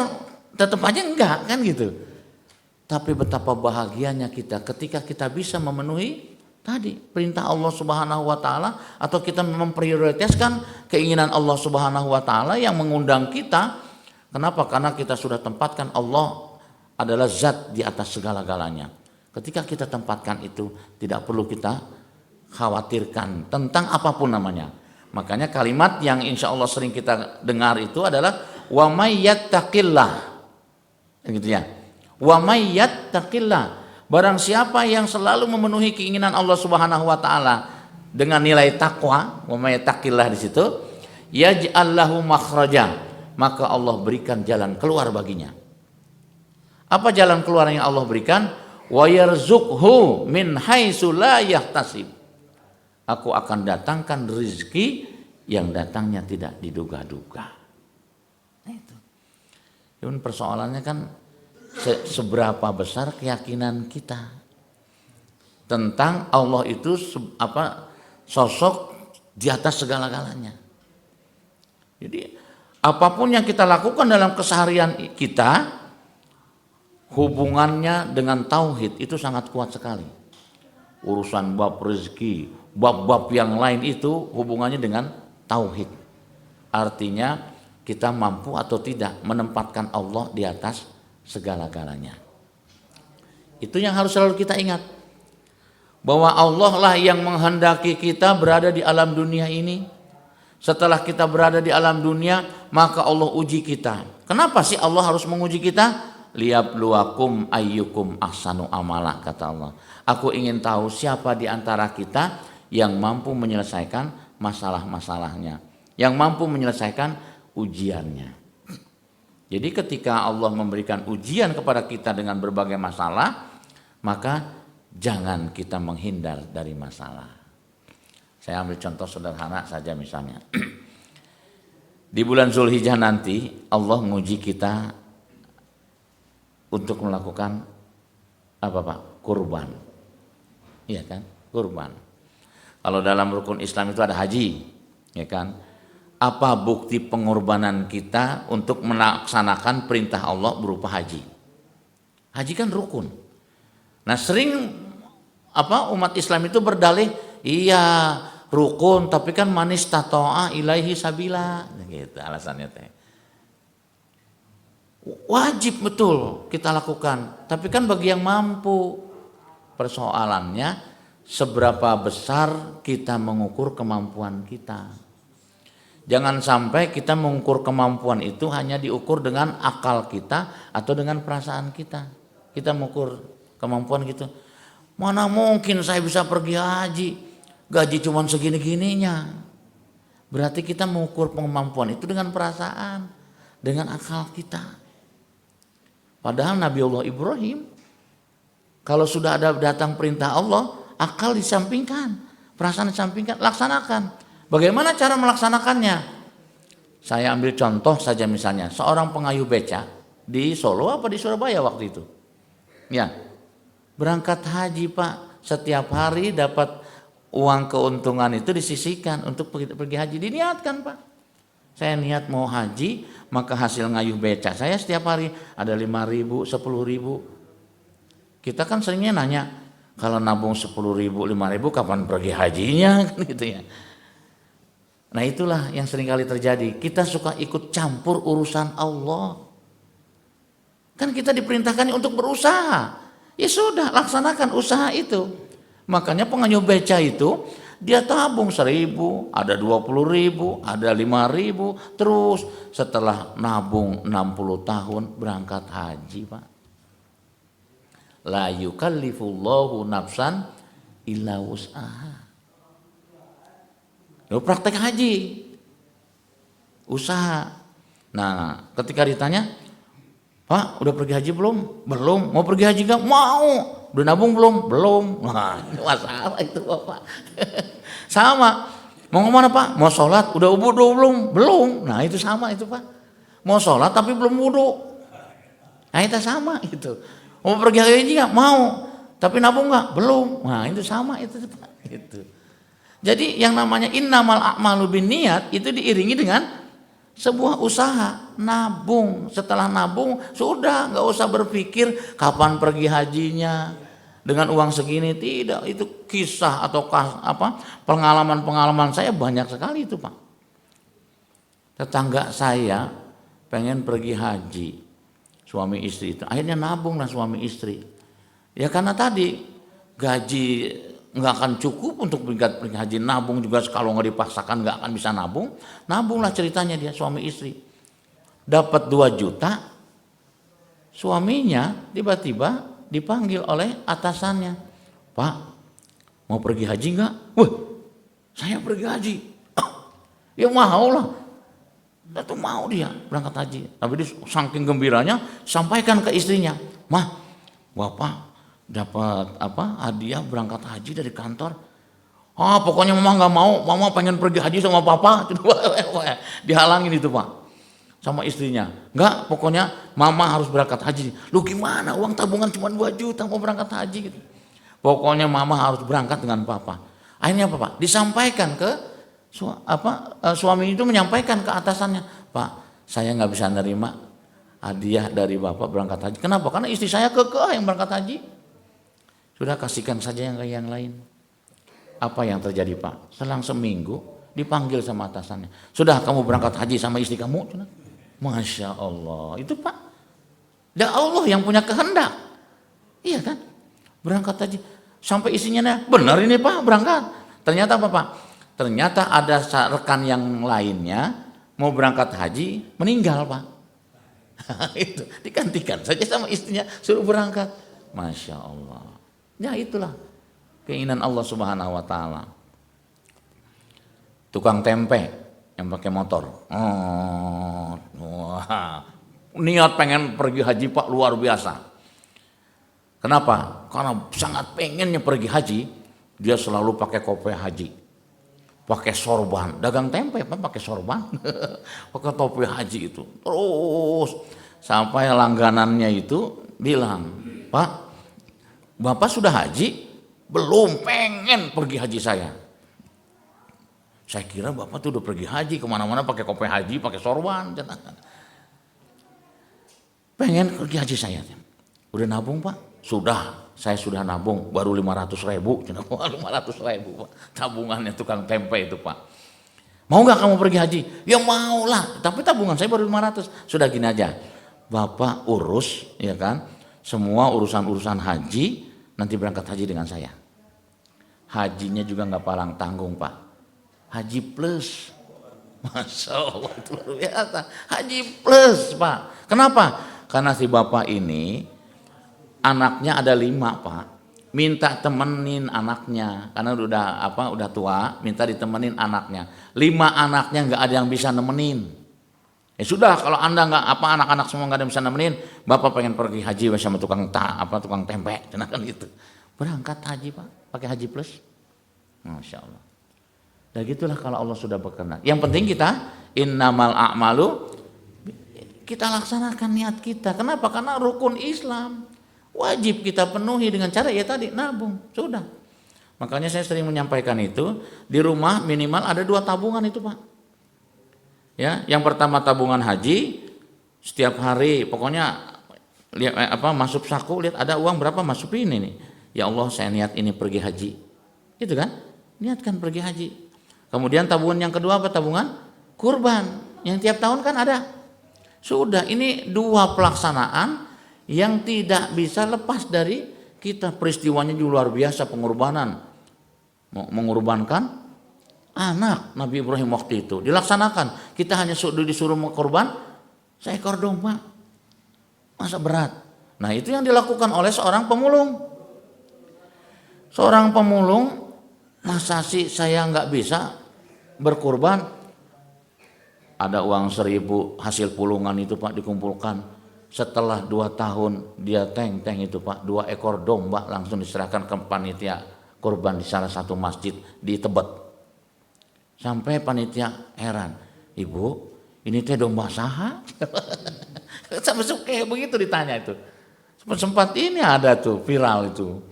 tetap aja enggak kan gitu. Tapi betapa bahagianya kita ketika kita bisa memenuhi tadi perintah Allah Subhanahu wa taala atau kita memprioritaskan keinginan Allah Subhanahu wa taala yang mengundang kita. Kenapa? Karena kita sudah tempatkan Allah adalah zat di atas segala-galanya. Ketika kita tempatkan itu tidak perlu kita khawatirkan tentang apapun namanya. Makanya kalimat yang insya Allah sering kita dengar itu adalah wa may yattaqillah. Gitu ya. Wa may yattaqillah, barang siapa yang selalu memenuhi keinginan Allah Subhanahu wa taala dengan nilai takwa, wa may yattaqillah di situ, yaj'al lahu makhraja, maka Allah berikan jalan keluar baginya. Apa jalan keluar yang Allah berikan? Wa yarzuqhu min haitsu la yahtasib. Aku akan datangkan rezeki yang datangnya tidak diduga-duga. Nah itu. Cuman persoalannya kan seberapa besar keyakinan kita tentang Allah itu sosok di atas segala-galanya. Jadi apapun yang kita lakukan dalam keseharian kita hubungannya dengan tauhid itu sangat kuat sekali. Urusan bab rezeki, bab-bab yang lain itu hubungannya dengan tauhid. Artinya kita mampu atau tidak menempatkan Allah di atas segala-galanya. Itu yang harus selalu kita ingat. Bahwa Allah lah yang menghendaki kita berada di alam dunia ini. Setelah kita berada di alam dunia, maka Allah uji kita. Kenapa sih Allah harus menguji kita? Liyabluwakum ayyukum ahsanu amala, kata Allah. Aku ingin tahu siapa di antara kita yang mampu menyelesaikan masalah-masalahnya, yang mampu menyelesaikan ujiannya. Jadi ketika Allah memberikan ujian kepada kita dengan berbagai masalah, maka jangan kita menghindar dari masalah. Saya ambil contoh sederhana saja misalnya. Di bulan Zulhijjah nanti Allah menguji kita untuk melakukan apa Pak? Kurban. Iya kan? Kurban. Kalau dalam rukun Islam itu ada haji, ya kan? Apa bukti pengorbanan kita untuk melaksanakan perintah Allah berupa haji? Haji kan rukun. Nah sering umat Islam itu berdalih, iya rukun tapi kan manis tato'a ilaihi sabila, gitu alasannya teh. Wajib betul kita lakukan, tapi kan bagi yang mampu. Persoalannya seberapa besar kita mengukur kemampuan kita. Jangan sampai kita mengukur kemampuan itu hanya diukur dengan akal kita atau dengan perasaan kita. Kita mengukur kemampuan gitu. Mana mungkin saya bisa pergi haji, gaji cuma segini-gininya. Berarti kita mengukur kemampuan itu dengan perasaan, dengan akal kita. Padahal Nabi Allah Ibrahim, kalau sudah ada datang perintah Allah, akal disampingkan, perasaan disampingkan, laksanakan. Bagaimana cara melaksanakannya? Saya ambil contoh saja misalnya, seorang pengayuh beca di Solo apa di Surabaya waktu itu. Ya, berangkat haji Pak, setiap hari dapat uang keuntungan itu disisihkan untuk pergi haji, diniatkan Pak. Saya niat mau haji, maka hasil ngayuh beca saya setiap hari ada 5.000, 10.000. Kita kan seringnya nanya, kalau nabung 10.000, 5.000 kapan pergi hajinya gitu ya. Nah itulah yang seringkali terjadi. Kita suka ikut campur urusan Allah. Kan kita diperintahkan untuk berusaha. Ya sudah, laksanakan usaha itu. Makanya pengayuh beca itu dia tabung 1.000, ada 20.000, ada 5.000. Terus setelah nabung 60 tahun berangkat haji Pak. La yukallifullahu nafsan illa wus'aha. Lalu praktek haji, usaha. Nah, ketika ditanya, Pak, udah pergi haji belum? Belum. Mau pergi haji gak? Mau. Udah nabung belum? Belum. Wah, ini masalah itu Bapak. Sama. Mau kemana Pak? Mau sholat? Udah ubuh belum? Belum. Nah, itu sama itu Pak. Mau sholat tapi belum wudhu. Nah itu sama itu. Mau pergi haji nggak? Mau. Tapi nabung nggak? Belum. Nah itu sama itu. Gitu. Jadi yang namanya innamal a'malu binniyat itu diiringi dengan sebuah usaha, nabung. Setelah nabung sudah nggak usah berpikir kapan pergi hajinya dengan uang segini, tidak. Itu kisah atau pengalaman-pengalaman saya banyak sekali itu Pak. Tetangga saya pengen pergi haji, suami istri itu akhirnya nabung lah suami istri. Ya karena tadi gaji nggak akan cukup untuk pergi haji, nabung juga kalau nggak dipaksakan nggak akan bisa nabung. Nabunglah ceritanya dia suami istri. Dapat 2 juta, suaminya tiba-tiba dipanggil oleh atasannya. Pak, mau pergi haji nggak? Wah, saya pergi haji. Ya mau lah. Itu mau dia berangkat haji. Tapi dia saking gembiranya sampaikan ke istrinya, "Mah, Bapak dapat hadiah berangkat haji dari kantor." "Ah, pokoknya mama nggak mau, mama pengen pergi haji sama papa." Dihalangin itu Pak sama istrinya. "Enggak, pokoknya mama harus berangkat haji." "Lu gimana? Uang tabungan cuma 2 juta mau berangkat haji gitu." "Pokoknya mama harus berangkat dengan papa." Akhirnya apa Pak? Disampaikan ke suami itu menyampaikan ke atasannya, "Pak, saya nggak bisa nerima hadiah dari bapak berangkat haji." "Kenapa?" "Karena istri saya kekeh yang berangkat haji." "Sudah, kasihkan saja yang lain." Apa yang terjadi Pak? Selang seminggu dipanggil sama atasannya. "Sudah, kamu berangkat haji sama istri kamu." Masya Allah, itu Pak. Dan Allah yang punya kehendak. Iya kan? Berangkat haji. Sampai istrinya, "Benar ini Pak berangkat." Ternyata apa Pak? Ternyata ada rekan yang lainnya mau berangkat haji meninggal Pak. Itu digantikan saja sama istrinya suruh berangkat. Masya Allah. Ya itulah keinginan Allah Subhanahu Wa Taala. Tukang tempe yang pakai motor. Wah, niat pengen pergi haji Pak luar biasa. Kenapa? Karena sangat pengennya pergi haji. Dia selalu pakai kopiah haji, pakai sorban, dagang tempe pakai sorban, pakai topi haji itu. Terus sampai langganannya itu bilang, "Pak, Bapak sudah haji? Belum, pengen pergi haji saya." "Saya kira Bapak tuh udah pergi haji, kemana-mana pakai kopiah haji, pakai sorban." "Pengen pergi haji saya." "Udah nabung Pak?" "Sudah. Saya sudah nabung, baru 500.000. 500.000 Pak, tabungannya tukang tempe itu Pak. "Mau nggak kamu pergi haji?" "Ya mau lah, tapi tabungan saya baru 500. Sudah gini aja, Bapak urus ya kan, semua urusan haji, nanti berangkat haji dengan saya. Hajinya juga nggak palang tanggung Pak, haji plus." Masya Allah, itu luar biasa, haji plus Pak. Kenapa? Karena si Bapak ini anaknya ada 5 Pak, minta temenin anaknya karena udah tua, minta ditemenin anaknya. 5 anaknya nggak ada yang bisa nemenin. Ya sudah, kalau anda nggak anak-anak semua nggak ada yang bisa nemenin, Bapak pengen pergi haji sama tukang tempe, kan gitu. Berangkat haji Pak, pakai haji plus. Masya Allah. Dan gitulah kalau Allah sudah berkenan. Yang penting kita innamal a'malu, kita laksanakan niat kita. Kenapa? Karena rukun Islam. Wajib kita penuhi dengan cara ya tadi nabung, sudah. Makanya saya sering menyampaikan itu, di rumah minimal ada 2 tabungan itu Pak. Ya, yang pertama tabungan haji, setiap hari pokoknya lihat masuk saku, lihat ada uang berapa masukin ini. Ya Allah, saya niat ini pergi haji. Gitu kan? Niatkan pergi haji. Kemudian tabungan yang kedua apa? Tabungan kurban. Yang tiap tahun kan ada. Sudah, ini 2 pelaksanaan yang tidak bisa lepas dari kita. Peristiwanya juga luar biasa, pengorbanan, mengorbankan anak Nabi Ibrahim waktu itu dilaksanakan. Kita hanya disuruh korban seekor domba, masa berat? Nah itu yang dilakukan oleh seorang pemulung. Seorang pemulung, masa sih saya nggak bisa berkorban? Ada uang 1.000 hasil pulungan itu Pak dikumpulkan. Setelah 2 tahun dia teng itu Pak, 2 ekor domba langsung diserahkan ke panitia korban di salah satu masjid di Tebet. Sampai panitia heran, "Ibu, Ini teh domba saha? Sampai kayak begitu ditanya itu. Sempat ini ada tuh viral itu.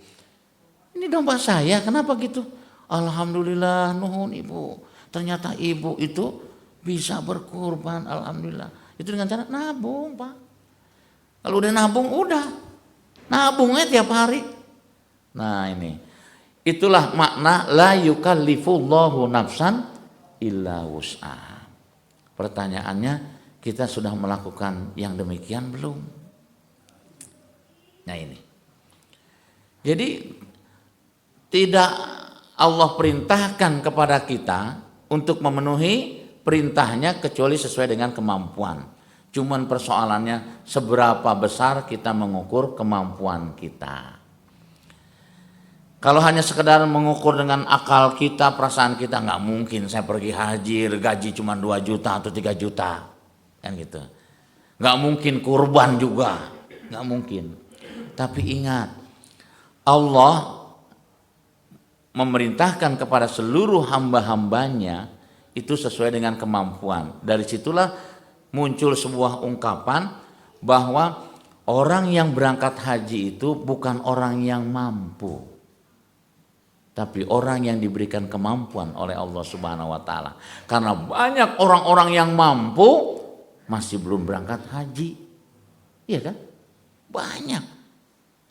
Ini domba saya, kenapa gitu? Alhamdulillah, nuhun ibu. Ternyata ibu itu bisa berkurban, alhamdulillah. Itu dengan cara nabung, Pak. Kalau udah nabung, udah. Nabungnya tiap hari. Nah ini. Itulah makna la yukallifullahu nafsan illa wus'aha. Pertanyaannya, kita sudah melakukan yang demikian belum? Nah ini. Jadi tidak Allah perintahkan kepada kita untuk memenuhi perintahnya kecuali sesuai dengan kemampuan. Cuman persoalannya seberapa besar kita mengukur kemampuan kita. Kalau hanya sekedar mengukur dengan akal kita, perasaan kita, nggak mungkin saya pergi haji, gaji cuma 2 juta atau 3 juta. Kan gitu. Nggak mungkin kurban juga, nggak mungkin. Tapi ingat, Allah memerintahkan kepada seluruh hamba-hambanya itu sesuai dengan kemampuan. Dari situlah muncul sebuah ungkapan bahwa orang yang berangkat haji itu bukan orang yang mampu, tapi orang yang diberikan kemampuan oleh Allah Subhanahu wa taala. Karena banyak orang-orang yang mampu masih belum berangkat haji. Iya kan? Banyak.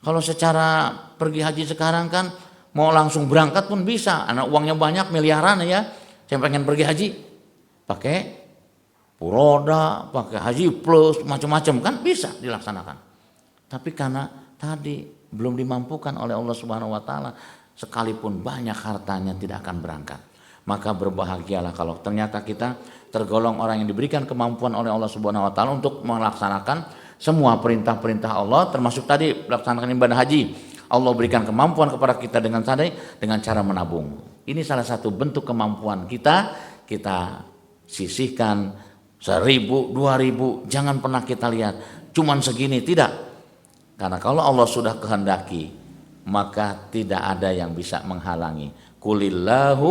Kalau secara pergi haji sekarang kan mau langsung berangkat pun bisa. Anak uangnya banyak, miliaran ya. Saya pengen pergi haji. Pakai puroda, pakai haji plus, macam-macam kan bisa dilaksanakan. Tapi karena tadi belum dimampukan oleh Allah Subhanahu wa taala, sekalipun banyak hartanya tidak akan berangkat. Maka berbahagialah kalau ternyata kita tergolong orang yang diberikan kemampuan oleh Allah Subhanahu wa taala untuk melaksanakan semua perintah-perintah Allah, termasuk tadi melaksanakan ibadah haji. Allah berikan kemampuan kepada kita dengan cara menabung. Ini salah satu bentuk kemampuan kita sisihkan 1.000, 2.000, jangan pernah kita lihat cuman segini, tidak. Karena kalau Allah sudah kehendaki, maka tidak ada yang bisa menghalangi. Qulillahu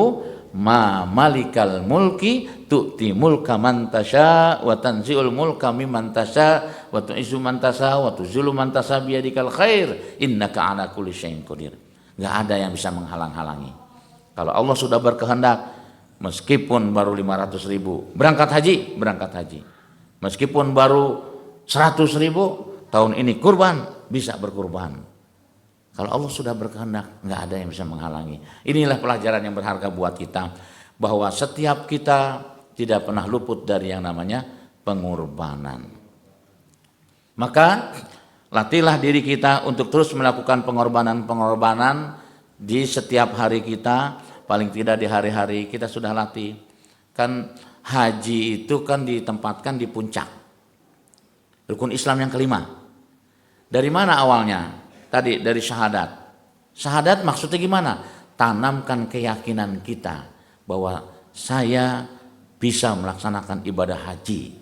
ma malikal mulki tu'ti mulka man tasya wa tanzi'ul mulka mimman tasya wa tu'izzu man tasya wa tuzillu man tasya biyadikal khair innaka ala kulli syai'in qadir. Enggak ada yang bisa menghalang-halangi. Kalau Allah sudah berkehendak, meskipun baru 500.000 berangkat haji. Meskipun baru 100.000 tahun ini kurban, bisa berkurban. Kalau Allah sudah berkehendak, nggak ada yang bisa menghalangi. Inilah pelajaran yang berharga buat kita, bahwa setiap kita tidak pernah luput dari yang namanya pengorbanan. Maka latihlah diri kita untuk terus melakukan pengorbanan di setiap hari kita, paling tidak di hari-hari kita sudah latih. Kan haji itu kan ditempatkan di puncak rukun Islam yang kelima. Dari mana awalnya? Tadi dari syahadat. Syahadat maksudnya gimana? Tanamkan keyakinan kita bahwa saya bisa melaksanakan ibadah haji.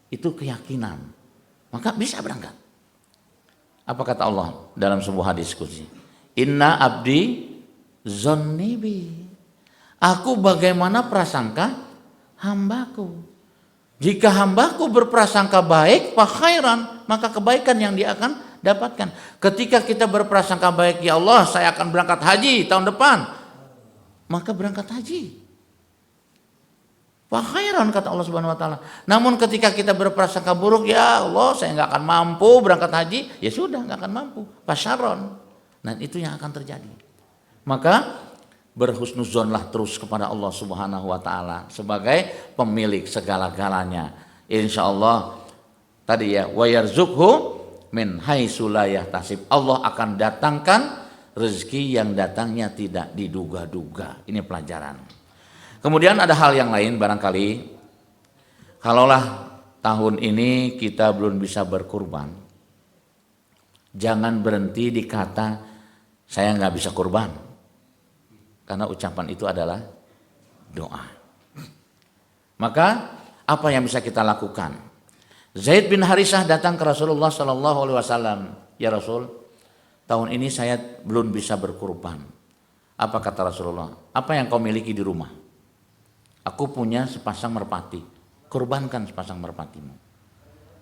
Itu keyakinan. Maka bisa berangkat. Apa kata Allah dalam sebuah hadis qudsi? Inna abdi zonnibi. Aku bagaimana prasangka hambaku. Jika hambaku berprasangka baik, fa khairan, maka kebaikan yang dia akan dapatkan. Ketika kita berprasangka baik, ya Allah saya akan berangkat haji tahun depan, maka berangkat haji. Fa khairan kata Allah Subhanahu wa taala. Namun ketika kita berprasangka buruk, ya Allah saya nggak akan mampu berangkat haji, ya sudah nggak akan mampu. Fa syarron. Nah itu yang akan terjadi. Maka berhusnuzonlah terus kepada Allah Subhanahu wa taala sebagai pemilik segala-galanya. Insyaallah tadi ya wa yarzuqhu min haitsu la yahtasib. Allah akan datangkan rezeki yang datangnya tidak diduga-duga. Ini pelajaran. Kemudian ada hal yang lain barangkali. Kalaulah tahun ini kita belum bisa berkurban, jangan berhenti di kata saya nggak bisa kurban. Karena ucapan itu adalah doa. Maka apa yang bisa kita lakukan? Zaid bin Harisah datang ke Rasulullah Sallallahu Alaihi Wasallam. Ya Rasul, tahun ini saya belum bisa berkurban. Apa kata Rasulullah? Apa yang kau miliki di rumah? Aku punya sepasang merpati. kurbankan sepasang merpatimu.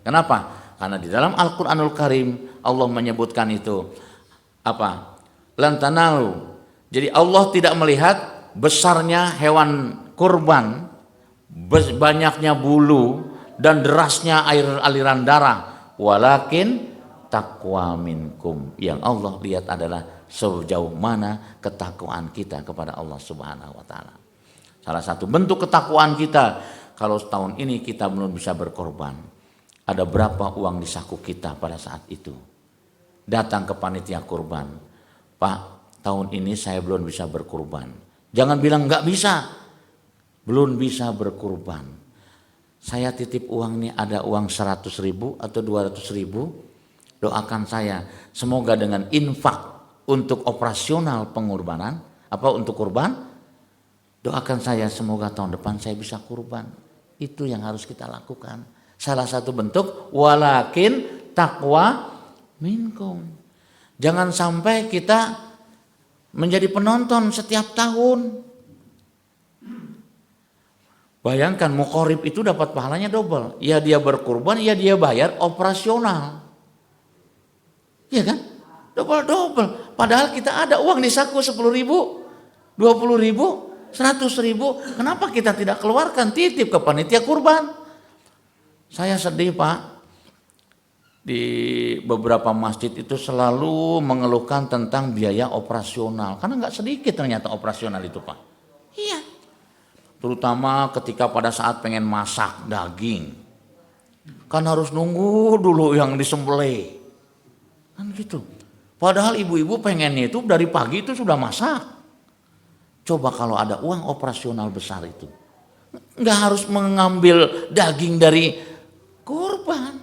Kenapa? Karena di dalam Al-Qur'anul Karim Allah menyebutkan itu apa? Lan tanalu. Jadi Allah tidak melihat besarnya hewan kurban, banyaknya bulu dan derasnya aliran darah, walakin taqwa minkum. Yang Allah lihat adalah sejauh mana ketakwaan kita kepada Allah Subhanahu wa taala. Salah satu bentuk ketakwaan kita, kalau tahun ini kita belum bisa berkorban, ada berapa uang di saku kita pada saat itu? Datang ke panitia kurban, Pak, tahun ini saya belum bisa berkurban. Jangan bilang nggak bisa, belum bisa berkurban. Saya titip uang nih, ada uang 100.000 atau 200.000. Doakan saya, semoga dengan infak untuk operasional pengorbanan, untuk kurban, doakan saya semoga tahun depan saya bisa kurban. Itu yang harus kita lakukan. Salah satu bentuk walakin taqwa minkum. Jangan sampai kita menjadi penonton setiap tahun. Bayangkan muqorib itu dapat pahalanya double. Ya dia berkurban, ya dia bayar operasional. Iya kan? Double. Padahal kita ada uang di saku 10.000, 20.000, 100.000. Kenapa kita tidak keluarkan titip ke panitia kurban? Saya sedih, Pak. Di beberapa masjid itu selalu mengeluhkan tentang biaya operasional. Karena nggak sedikit ternyata operasional itu, Pak. Iya. Terutama ketika pada saat pengen masak daging. Kan harus nunggu dulu yang disembelih. Kan gitu. Padahal ibu-ibu pengennya itu dari pagi itu sudah masak. Coba kalau ada uang operasional besar itu. Nggak harus mengambil daging dari kurban.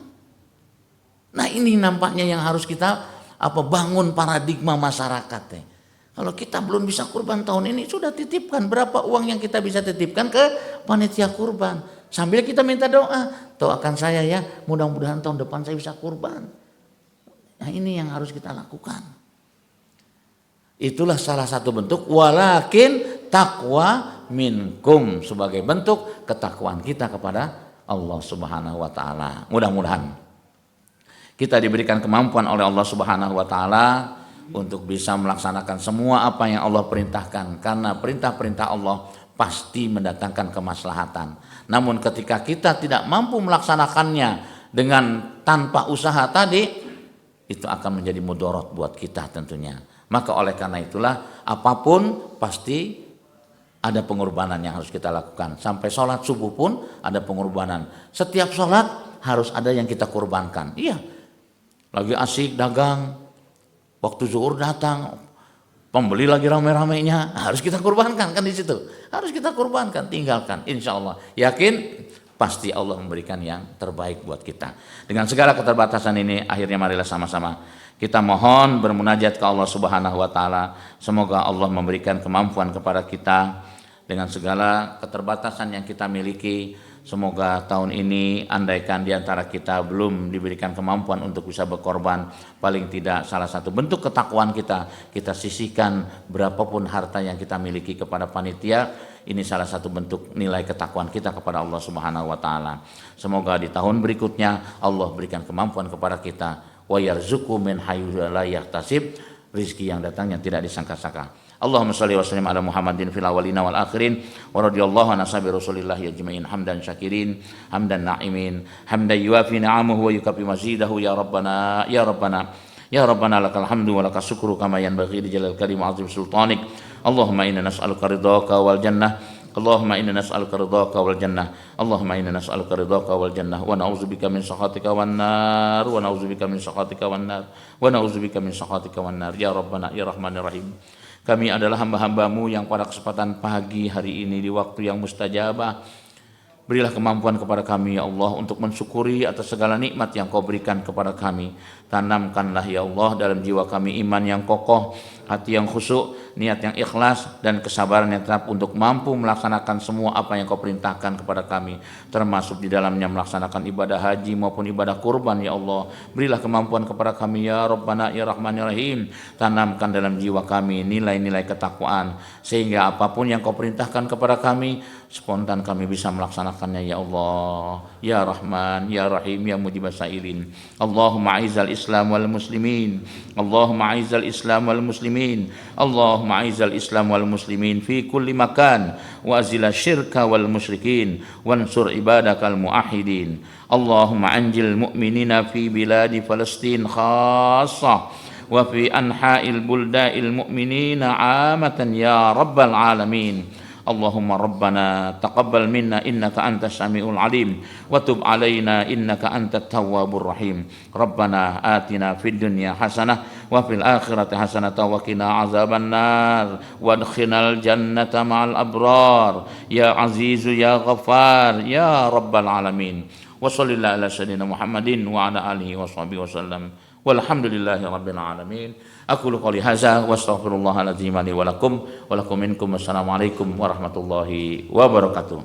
Nah ini nampaknya yang harus kita bangun paradigma masyarakat. Kalau kita belum bisa kurban tahun ini, sudah titipkan berapa uang yang kita bisa titipkan ke panitia kurban. Sambil kita minta doa, doakan saya ya, mudah-mudahan tahun depan saya bisa kurban. Nah ini yang harus kita lakukan. Itulah salah satu bentuk walakin taqwa minkum, sebagai bentuk ketakwaan kita kepada Allah Subhanahu wa taala. Mudah-mudahan kita diberikan kemampuan oleh Allah Subhanahu wa taala untuk bisa melaksanakan semua apa yang Allah perintahkan, karena perintah-perintah Allah pasti mendatangkan kemaslahatan. Namun ketika kita tidak mampu melaksanakannya dengan tanpa usaha tadi, itu akan menjadi mudarat buat kita tentunya. Maka oleh karena itulah apapun pasti ada pengorbanan yang harus kita lakukan. Sampai sholat subuh pun ada pengorbanan. Setiap sholat harus ada yang kita korbankan. Iya, lagi asik dagang, waktu zuhur datang, pembeli lagi rame-ramenya, harus kita korbankan kan di situ. Harus kita korbankan, tinggalkan. Insya Allah, yakin pasti Allah memberikan yang terbaik buat kita. Dengan segala keterbatasan ini, akhirnya marilah sama-sama kita mohon bermunajat ke Allah Subhanahu wa taala. Semoga Allah memberikan kemampuan kepada kita dengan segala keterbatasan yang kita miliki. Semoga tahun ini andaikan di antara kita belum diberikan kemampuan untuk bisa berkorban, paling tidak salah satu bentuk ketakwaan kita sisihkan berapapun harta yang kita miliki kepada panitia. Ini salah satu bentuk nilai ketakwaan kita kepada Allah Subhanahu wa taala. Semoga di tahun berikutnya Allah berikan kemampuan kepada kita, wa yarzuqu min haitsu la yahtasib, rezeki yang datang yang tidak disangka-sangka. Allahumma shalli wa sallim ala Muhammadin fil awwalina wal akhirin wa radhiyallahu an ashabi Rasulillah ajmain hamdan syakirin hamdan na'imin hamdan yuafi ni'amahu wa yukafi mazidahu ya rabbana ya rabbana ya rabbana lakal hamdu wa lakas syukru kama yanbaghi li jalal karim azim sultanik. Allahumma inna nas'aluka ridhaka wal jannah, Allahumma inna nas'aluka ridhaka wal jannah, Allahumma inna nas'aluka ridhaka wal jannah wa na'udzubika min sakhatika wan nar wa na'udzubika min sakhatika wan nar wa na'udzubika min sakhatika wan nar ya rabbana ya rahmanir rahim. Kami adalah hamba-hambamu yang pada kesempatan pagi hari ini di waktu yang mustajabah, berilah kemampuan kepada kami ya Allah untuk mensyukuri atas segala nikmat yang Kau berikan kepada kami. Tanamkanlah ya Allah dalam jiwa kami iman yang kokoh, hati yang khusyuk, niat yang ikhlas, dan kesabaran yang tetap untuk mampu melaksanakan semua apa yang Kau perintahkan kepada kami, termasuk di dalamnya melaksanakan ibadah haji maupun ibadah kurban ya Allah. Berilah kemampuan kepada kami ya Rabbana ya Rahmanir Rahim. Tanamkan dalam jiwa kami nilai-nilai ketakwaan, sehingga apapun yang Kau perintahkan kepada kami spontan kami bisa melaksanakannya ya Allah. Ya Rahman, Ya Rahim, Ya Mujibas Sailin. Allahumma aizal Islam wal muslimin. Allahumma aizal Islam wal muslimin. Allahumma aizal Islam wal muslimin fi kulli makan wa azila syirka wal musyrikin wansur ibadakal muahidin. Allahumma anjil mu'minina fi biladi Palestin khassah wa fi anha'il bulda'il mu'minina 'amatan ya rabbal alamin. Allahumma rabbana taqabbal minna innaka antas samiul alim wa tub alaina innaka antat tawwabur rahim. Rabbana atina fid dunya hasanah wa fil akhirati hasanah wa qina azaban nar wadkhinal jannata ma'al abrar ya azizu ya ghafar ya rabbal alamin. Wa sallallahu ala sayyidina Muhammadin wa ala alihi wa sahbihi wasallam. Walhamdulillahi rabbil alamin. Aqulu qouli hadza wa astaghfirullahal azim li wa lakum minkum. Wassalamualaikum warahmatullahi wabarakatuh.